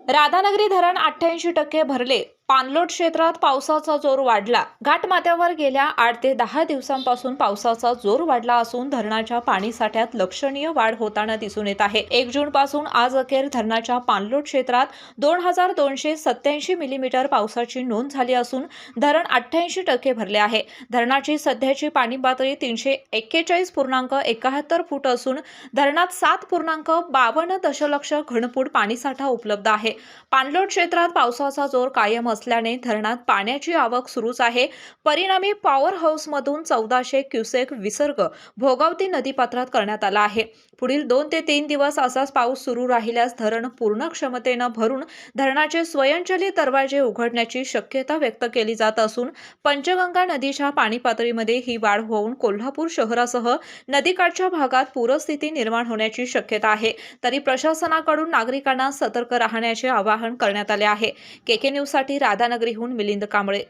राधानगरी धरण 88% भरले. पाणलोट क्षेत्रात पावसाचा जोर वाढला. घाटमाथ्यावर गेल्या 8 ते 10 दिवसांपासून पावसाचा जोर वाढला असून धरणाच्या पाणीसाठ्यात लक्षणीय वाढ होताना दिसून येत आहे. 1 जून पासून आज अखेर धरणाच्या पाणलोट क्षेत्रात 2287 मिलीमीटर पावसाची नोंद झाली असून धरण 88% भरले आहे. धरणाची सध्याची पाणी पातळी 341.71 फूट असून धरणात 7.52 दशलक्ष घनफूट पाणीसाठा उपलब्ध आहे. पाणलोट क्षेत्रात पावसाचा जोर कायम असल्याने धरणात पाण्याची आवक सुरूच आहे. परिणामी पॉवर हाऊसमधून 1400 क्युसेक विसर्ग भोगावती नदीपात्रात करण्यात आला आहे. पुढील 2 ते 3 दिवस असाच पाऊस सुरू राहिल्यास धरण पूर्ण क्षमतेने भरून धरणाचे स्वयंचलित दरवाजे उघडण्याची शक्यता व्यक्त केली जात असून पंचगंगा नदीच्या पाणी पातळीमध्ये ही वाढ होऊन कोल्हापूर शहरासह नदीकाठच्या भागात पूरस्थिती निर्माण होण्याची शक्यता आहे. तरी प्रशासनाकडून नागरिकांना सतर्क राहण्याचे आवाहन करण्यात आले आहे. केके न्यूज साठी राधानगरीहून मिलिंद कांबळे.